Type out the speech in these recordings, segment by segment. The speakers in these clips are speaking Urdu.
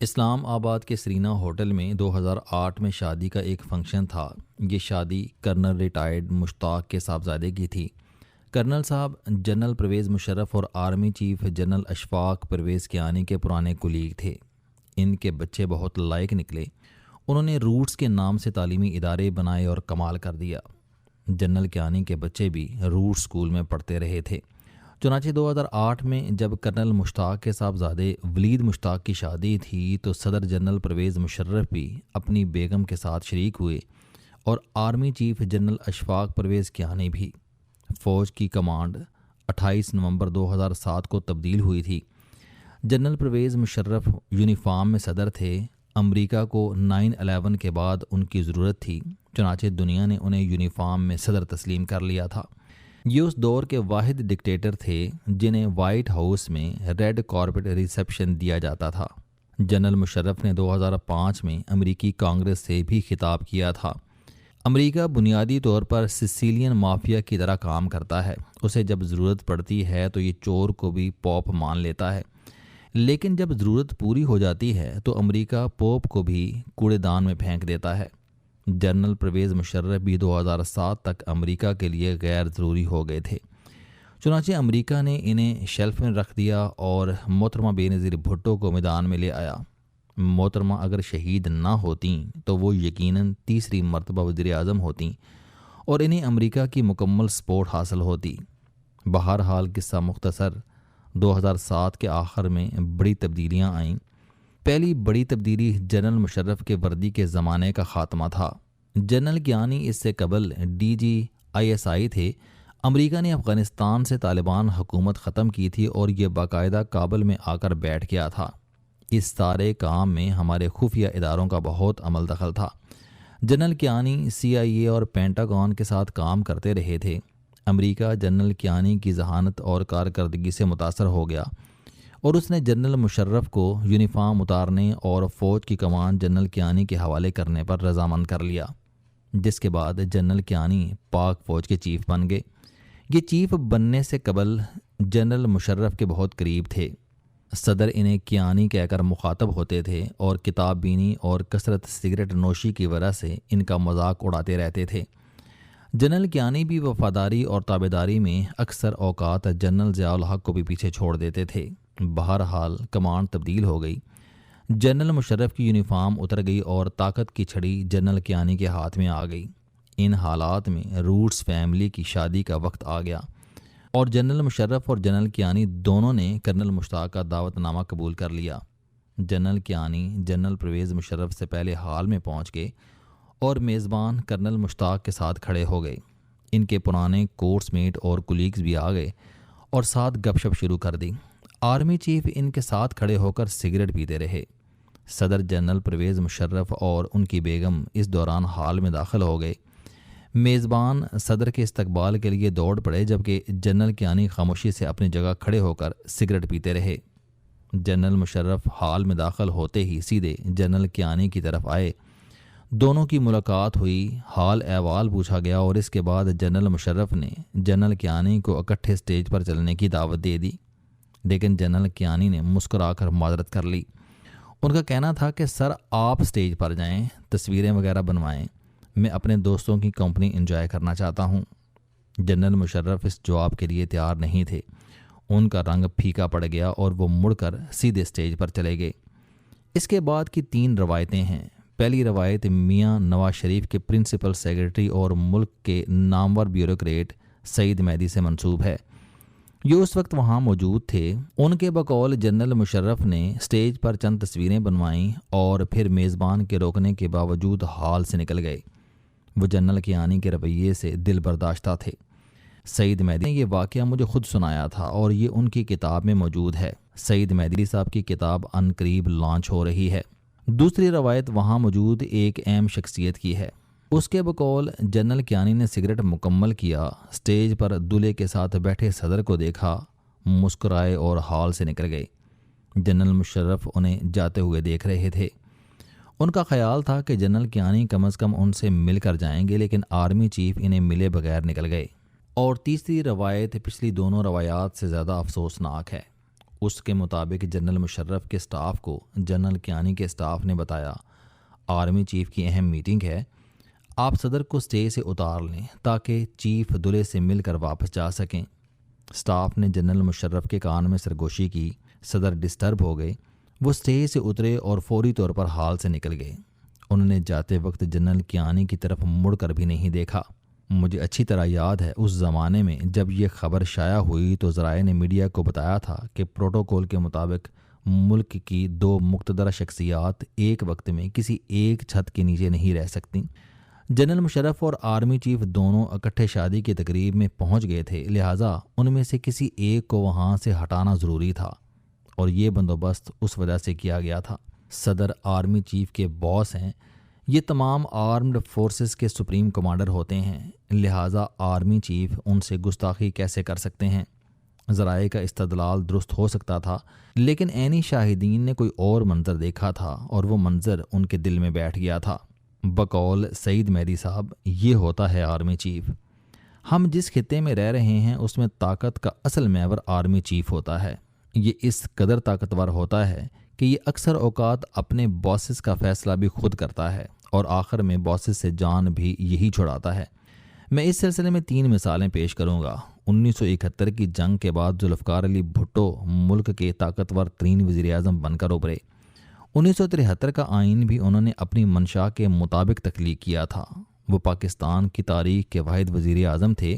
اسلام آباد کے سرینا ہوٹل میں 2008 میں شادی کا ایک فنکشن تھا۔ یہ شادی کرنل ریٹائرڈ مشتاق کے صاحبزادے کی تھی۔ کرنل صاحب جنرل پرویز مشرف اور army chief general Ashfaq Pervez Kayani کے پرانے کولیگ تھے۔ ان کے بچے بہت لائق نکلے۔ انہوں نے روٹس کے نام سے تعلیمی ادارے بنائے اور کمال کر دیا۔ جنرل کیانی کے بچے بھی روٹس اسکول میں پڑھتے رہے تھے۔ چنانچہ 2008 میں جب کرنل مشتاق کے صاحبزادے ولید مشتاق کی شادی تھی تو صدر جنرل پرویز مشرف بھی اپنی بیگم کے ساتھ شریک ہوئے اور army chief general Ashfaq Pervez Kayani بھی۔ فوج کی کمانڈ 28 نومبر 2007 کو تبدیل ہوئی تھی۔ جنرل پرویز مشرف یونیفارم میں صدر تھے۔ امریکہ کو 9/11 کے بعد ان کی ضرورت تھی، چنانچہ دنیا نے انہیں یونیفارم میں صدر تسلیم کر لیا تھا۔ یہ اس دور کے واحد ڈکٹیٹر تھے جنہیں وائٹ ہاؤس میں ریڈ کارپٹ ریسیپشن دیا جاتا تھا۔ جنرل مشرف نے 2005 میں امریکی کانگریس سے بھی خطاب کیا تھا۔ امریکہ بنیادی طور پر سسیلین مافیا کی طرح کام کرتا ہے۔ اسے جب ضرورت پڑتی ہے تو یہ چور کو بھی پوپ مان لیتا ہے، لیکن جب ضرورت پوری ہو جاتی ہے تو امریکہ پوپ کو بھی کوڑے دان میں پھینک دیتا ہے۔ جنرل پرویز مشرف بھی 2007 تک امریکہ کے لیے غیر ضروری ہو گئے تھے، چنانچہ امریکہ نے انہیں شیلف میں رکھ دیا اور محترمہ بے نظیر بھٹو کو میدان میں لے آیا۔ محترمہ اگر شہید نہ ہوتیں تو وہ یقیناً تیسری مرتبہ وزیر اعظم ہوتیں اور انہیں امریکہ کی مکمل سپورٹ حاصل ہوتی۔ بہرحال قصہ مختصر، 2007 کے آخر میں بڑی تبدیلیاں آئیں۔ پہلی بڑی تبدیلی جنرل مشرف کے وردی کے زمانے کا خاتمہ تھا۔ جنرل کیانی اس سے قبل DGISI تھے۔ امریکہ نے افغانستان سے طالبان حکومت ختم کی تھی اور یہ باقاعدہ کابل میں آ کر بیٹھ گیا تھا۔ اس سارے کام میں ہمارے خفیہ اداروں کا بہت عمل دخل تھا۔ جنرل کیانی CIA اور پینٹاگون کے ساتھ کام کرتے رہے تھے۔ امریکہ جنرل کیانی کی ذہانت اور کارکردگی سے متاثر ہو گیا اور اس نے جنرل مشرف کو یونیفارم اتارنے اور فوج کی کمان جنرل کیانی کے حوالے کرنے پر رضامند کر لیا، جس کے بعد جنرل کیانی پاک فوج کے چیف بن گئے۔ یہ چیف بننے سے قبل جنرل مشرف کے بہت قریب تھے۔ صدر انہیں کیانی کہہ کر مخاطب ہوتے تھے اور کتاب بینی اور کثرت سگریٹ نوشی کی وجہ سے ان کا مذاق اڑاتے رہتے تھے۔ جنرل کیانی بھی وفاداری اور تابعداری میں اکثر اوقات جنرل ضیاء الحق کو بھی پیچھے چھوڑ دیتے تھے۔ بہرحال کمانڈ تبدیل ہو گئی۔ جنرل مشرف کی یونیفارم اتر گئی اور طاقت کی چھڑی جنرل کیانی کے ہاتھ میں آ گئی۔ ان حالات میں روٹس فیملی کی شادی کا وقت آ گیا اور جنرل مشرف اور جنرل کیانی دونوں نے کرنل مشتاق کا دعوت نامہ قبول کر لیا۔ جنرل کیانی جنرل پرویز مشرف سے پہلے ہال میں پہنچ گئے اور میزبان کرنل مشتاق کے ساتھ کھڑے ہو گئے۔ ان کے پرانے کورس میٹ اور کولیگز بھی آ گئے اور ساتھ گپ شپ شروع کر دی۔ آرمی چیف ان کے ساتھ کھڑے ہو کر سگریٹ پیتے رہے۔ صدر جنرل پرویز مشرف اور ان کی بیگم اس دوران ہال میں داخل ہو گئے۔ میزبان صدر کے استقبال کے لیے دوڑ پڑے، جبکہ جنرل کیانی خاموشی سے اپنی جگہ کھڑے ہو کر سگریٹ پیتے رہے۔ جنرل مشرف ہال میں داخل ہوتے ہی سیدھے جنرل کیانی کی طرف آئے۔ دونوں کی ملاقات ہوئی، حال احوال پوچھا گیا اور اس کے بعد جنرل مشرف نے جنرل کیانی کو اکٹھے سٹیج پر چلنے کی دعوت دے دی، لیکن جنرل کیانی نے مسکرا کر معذرت کر لی۔ ان کا کہنا تھا کہ سر آپ سٹیج پر جائیں، تصویریں وغیرہ بنوائیں، میں اپنے دوستوں کی کمپنی انجوائے کرنا چاہتا ہوں۔ جنرل مشرف اس جواب کے لیے تیار نہیں تھے۔ ان کا رنگ پھیکا پڑ گیا اور وہ مڑ کر سیدھے سٹیج پر چلے گئے۔ اس کے بعد کی 3 روایتیں ہیں۔ پہلی روایت میاں نواز شریف کے پرنسپل سیکرٹری اور ملک کے نامور بیوروکریٹ سعید مہدی سے منسوب ہے۔ یہ اس وقت وہاں موجود تھے۔ ان کے بقول جنرل مشرف نے سٹیج پر چند تصویریں بنوائیں اور پھر میزبان کے روکنے کے باوجود ہال سے نکل گئے۔ وہ جنرل کیانی کے رویے سے دل برداشتہ تھے۔ سعید مہدی نے یہ واقعہ مجھے خود سنایا تھا اور یہ ان کی کتاب میں موجود ہے۔ سعید مہدی صاحب کی کتاب ان قریب لانچ ہو رہی ہے۔ دوسری روایت وہاں موجود ایک اہم شخصیت کی ہے۔ اس کے بقول جنرل کیانی نے سگریٹ مکمل کیا، سٹیج پر دولہے کے ساتھ بیٹھے صدر کو دیکھا، مسکرائے اور ہال سے نکل گئے۔ جنرل مشرف انہیں جاتے ہوئے دیکھ رہے تھے۔ ان کا خیال تھا کہ جنرل کیانی کم از کم ان سے مل کر جائیں گے، لیکن آرمی چیف انہیں ملے بغیر نکل گئے۔ اور تیسری روایت پچھلی دونوں روایات سے زیادہ افسوسناک ہے۔ اس کے مطابق جنرل مشرف کے سٹاف کو جنرل کیانی کے سٹاف نے بتایا آرمی چیف کی اہم میٹنگ ہے، آپ صدر کو اسٹیج سے اتار لیں تاکہ چیف دلہے سے مل کر واپس جا سکیں۔ سٹاف نے جنرل مشرف کے کان میں سرگوشی کی۔ صدر ڈسٹرب ہو گئے، وہ اسٹیج سے اترے اور فوری طور پر ہال سے نکل گئے۔ انہوں نے جاتے وقت جنرل کیانی کی طرف مڑ کر بھی نہیں دیکھا۔ مجھے اچھی طرح یاد ہے اس زمانے میں جب یہ خبر شائع ہوئی تو ذرائع نے میڈیا کو بتایا تھا کہ پروٹوکول کے مطابق ملک کی 2 مقتدرہ شخصیات ایک وقت میں کسی ایک چھت کے نیچے نہیں رہ سکتی۔ جنرل مشرف اور آرمی چیف دونوں اکٹھے شادی کی تقریب میں پہنچ گئے تھے، لہٰذا ان میں سے کسی ایک کو وہاں سے ہٹانا ضروری تھا، اور یہ بندوبست اس وجہ سے کیا گیا تھا۔ صدر آرمی چیف کے باس ہیں، یہ تمام آرمڈ فورسز کے سپریم کمانڈر ہوتے ہیں، لہٰذا آرمی چیف ان سے گستاخی کیسے کر سکتے ہیں؟ ذرائع کا استدلال درست ہو سکتا تھا، لیکن عینی شاہدین نے کوئی اور منظر دیکھا تھا اور وہ منظر ان کے دل میں بیٹھ گیا تھا۔ بقول سعید مہدی صاحب، یہ ہوتا ہے آرمی چیف۔ ہم جس خطے میں رہ رہے ہیں اس میں طاقت کا اصل محور آرمی چیف ہوتا ہے۔ یہ اس قدر طاقتور ہوتا ہے کہ یہ اکثر اوقات اپنے باسز کا فیصلہ بھی خود کرتا ہے اور آخر میں باسز سے جان بھی یہی چھڑاتا ہے۔ میں اس سلسلے میں 3 مثالیں پیش کروں گا۔ 1971 کی جنگ کے بعد ذوالفقار علی بھٹو ملک کے طاقتور ترین وزیر اعظم بن کر ابھرے۔ 1973 کا آئین بھی انہوں نے اپنی منشا کے مطابق تخلیق کیا تھا۔ وہ پاکستان کی تاریخ کے واحد وزیر اعظم تھے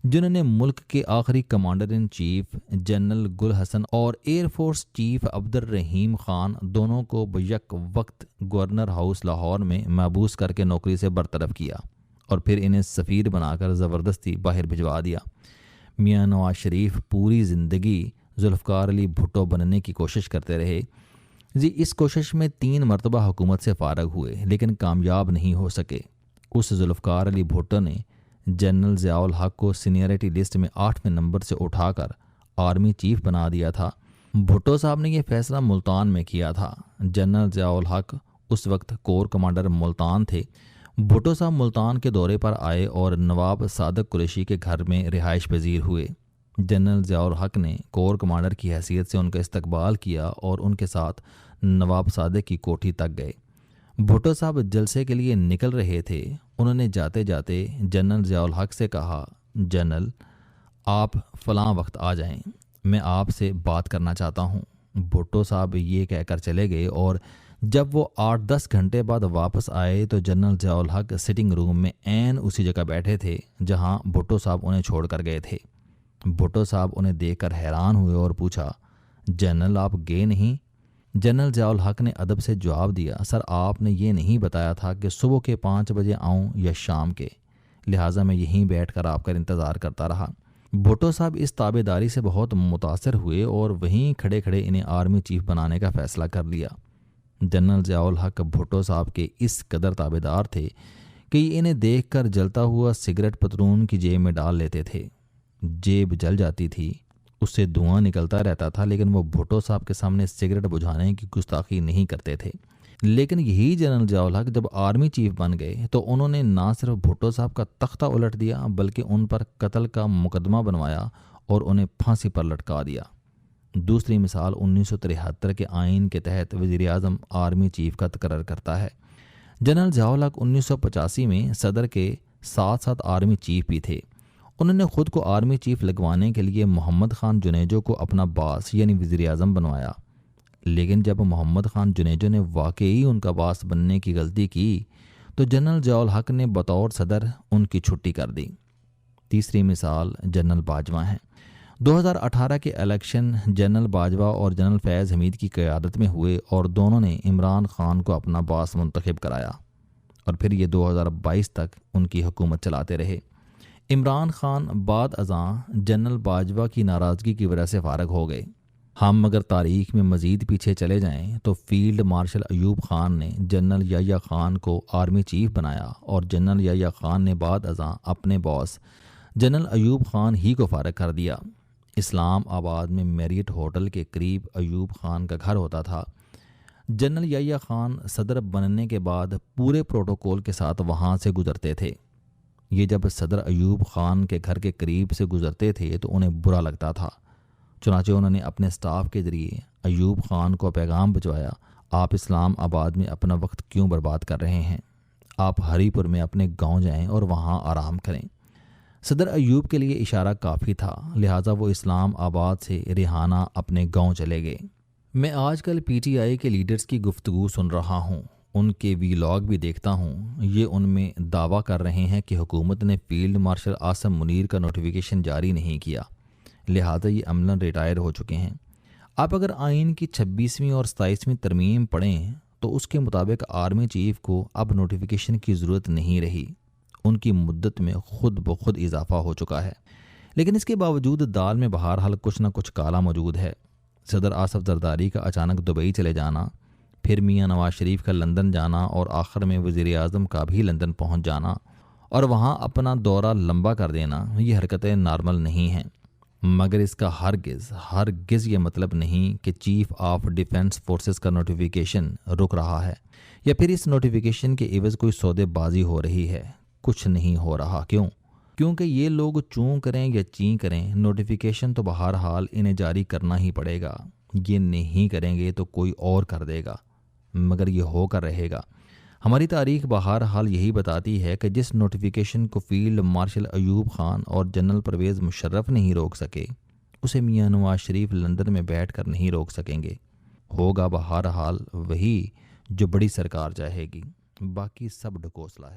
جنہوں نے ملک کے آخری کمانڈر ان چیف جنرل گل حسن اور ایئر فورس چیف عبد الرحیم خان دونوں کو بیک وقت گورنر ہاؤس لاہور میں محبوس کر کے نوکری سے برطرف کیا اور پھر انہیں سفیر بنا کر زبردستی باہر بھجوا دیا۔ میاں نواز شریف پوری زندگی ذوالفقار علی بھٹو بننے کی کوشش کرتے رہے۔ اس کوشش میں 3 مرتبہ حکومت سے فارغ ہوئے لیکن کامیاب نہیں ہو سکے۔ اس ذوالفقار علی بھٹو نے جنرل ضیاء الحق کو سینئرٹی لسٹ میں 8ویں نمبر سے اٹھا کر آرمی چیف بنا دیا تھا۔ بھٹو صاحب نے یہ فیصلہ ملتان میں کیا تھا۔ جنرل ضیاء الحق اس وقت کور کمانڈر ملتان تھے۔ بھٹو صاحب ملتان کے دورے پر آئے اور نواب صادق قریشی کے گھر میں رہائش پذیر ہوئے۔ جنرل ضیاء الحق نے کور کمانڈر کی حیثیت سے ان کا استقبال کیا اور ان کے ساتھ نواب صادق کی کوٹھی تک گئے۔ بھٹو صاحب جلسے کے لیے نکل رہے تھے، انہوں نے جاتے جاتے جنرل ضیاء الحق سے کہا، جنرل آپ فلاں وقت آ جائیں، میں آپ سے بات کرنا چاہتا ہوں۔ بھٹو صاحب یہ کہہ کر چلے گئے اور جب وہ 8-10 گھنٹے بعد واپس آئے تو جنرل ضیاء الحق سٹنگ روم میں عین اسی جگہ بیٹھے تھے جہاں بھٹو صاحب انہیں چھوڑ کر گئے تھے۔ بھٹو صاحب انہیں دیکھ کر حیران ہوئے اور پوچھا، جنرل آپ گئے نہیں؟ جنرل ضیاء الحق نے ادب سے جواب دیا، سر آپ نے یہ نہیں بتایا تھا کہ صبح کے 5 بجے آؤں یا شام کے، لہٰذا میں یہیں بیٹھ کر آپ کا انتظار کرتا رہا۔ بھٹو صاحب اس تابع داری سے بہت متاثر ہوئے اور وہیں کھڑے کھڑے انہیں آرمی چیف بنانے کا فیصلہ کر لیا۔ جنرل ضیاء الحق بھٹو صاحب کے اس قدر تابع دار تھے کہ یہ انہیں دیکھ کر جلتا ہوا سگریٹ پتلون کی جیب میں ڈال لیتے تھے۔ جیب جل جاتی تھی، اس سے دھواں نکلتا رہتا تھا، لیکن وہ بھٹو صاحب کے سامنے سگریٹ بجھانے کی گستاخی نہیں کرتے تھے۔ لیکن یہی جنرل ضیاء الحق جب آرمی چیف بن گئے تو انہوں نے نہ صرف بھٹو صاحب کا تختہ الٹ دیا بلکہ ان پر قتل کا مقدمہ بنوایا اور انہیں پھانسی پر لٹکا دیا۔ دوسری مثال 1973 کے آئین کے تحت وزیر اعظم آرمی چیف کا تقرر کرتا ہے۔ جنرل ضیاء الحق 1985 میں صدر کے ساتھ ساتھ آرمی چیف بھی تھے۔ انہوں نے خود کو آرمی چیف لگوانے کے لیے محمد خان جنیجو کو اپنا باس یعنی وزیر اعظم بنوایا، لیکن جب محمد خان جنیجو نے واقعی ان کا باس بننے کی غلطی کی تو جنرل ضیاء الحق نے بطور صدر ان کی چھٹی کر دی۔ تیسری مثال جنرل باجوہ ہیں۔ 2018 کے الیکشن جنرل باجوہ اور جنرل فیض حمید کی قیادت میں ہوئے اور دونوں نے عمران خان کو اپنا باس منتخب کرایا اور پھر یہ 2022 تک ان کی حکومت چلاتے رہے۔ عمران خان بعد ازاں جنرل باجوہ کی ناراضگی کی وجہ سے فارغ ہو گئے۔ ہم اگر تاریخ میں مزید پیچھے چلے جائیں تو فیلڈ مارشل ایوب خان نے جنرل یحییٰ خان کو آرمی چیف بنایا اور جنرل یحییٰ خان نے بعد ازاں اپنے باس جنرل ایوب خان ہی کو فارغ کر دیا۔ اسلام آباد میں میریٹ ہوٹل کے قریب ایوب خان کا گھر ہوتا تھا۔ جنرل یحییٰ خان صدر بننے کے بعد پورے پروٹوکول کے ساتھ وہاں سے گزرتے تھے۔ یہ جب صدر ایوب خان کے گھر کے قریب سے گزرتے تھے تو انہیں برا لگتا تھا، چنانچہ انہوں نے اپنے سٹاف کے ذریعے ایوب خان کو پیغام بھجوایا، آپ اسلام آباد میں اپنا وقت کیوں برباد کر رہے ہیں؟ آپ ہری پور میں اپنے گاؤں جائیں اور وہاں آرام کریں۔ صدر ایوب کے لیے اشارہ کافی تھا، لہٰذا وہ اسلام آباد سے ریحانہ اپنے گاؤں چلے گئے۔ میں آج کل پی ٹی آئی کے لیڈرز کی گفتگو سن رہا ہوں، ان کے ویلاگ بھی دیکھتا ہوں۔ یہ ان میں دعویٰ کر رہے ہیں کہ حکومت نے فیلڈ مارشل عاصم منیر کا نوٹیفیکیشن جاری نہیں کیا، لہٰذا یہ عملاً ریٹائر ہو چکے ہیں۔ آپ اگر آئین کی 26ویں اور 27ویں ترمیم پڑھیں تو اس کے مطابق آرمی چیف کو اب نوٹیفیکیشن کی ضرورت نہیں رہی، ان کی مدت میں خود بخود اضافہ ہو چکا ہے۔ لیکن اس کے باوجود دال میں بہرحال کچھ نہ کچھ کالا موجود ہے۔ صدر آصف زرداری کا اچانک دبئی چلے جانا، پھر میاں نواز شریف کا لندن جانا اور آخر میں وزیر اعظم کا بھی لندن پہنچ جانا اور وہاں اپنا دورہ لمبا کر دینا، یہ حرکتیں نارمل نہیں ہیں۔ مگر اس کا ہرگز یہ مطلب نہیں کہ چیف آف ڈیفنس فورسز کا نوٹیفیکیشن رک رہا ہے یا پھر اس نوٹیفیکیشن کے عوض کوئی سودے بازی ہو رہی ہے۔ کچھ نہیں ہو رہا۔ کیونکہ یہ لوگ چوں کریں یا چیں کریں، نوٹیفیکیشن تو بہرحال انہیں جاری کرنا ہی پڑے گا۔ یہ نہیں کریں گے تو کوئی اور کر دے گا، مگر یہ ہو کر رہے گا۔ ہماری تاریخ بہرحال یہی بتاتی ہے کہ جس نوٹیفیکیشن کو فیلڈ مارشل ایوب خان اور جنرل پرویز مشرف نہیں روک سکے، اسے میاں نواز شریف لندن میں بیٹھ کر نہیں روک سکیں گے۔ ہوگا بہرحال وہی جو بڑی سرکار چاہے گی، باقی سب ڈھکوسلا ہے۔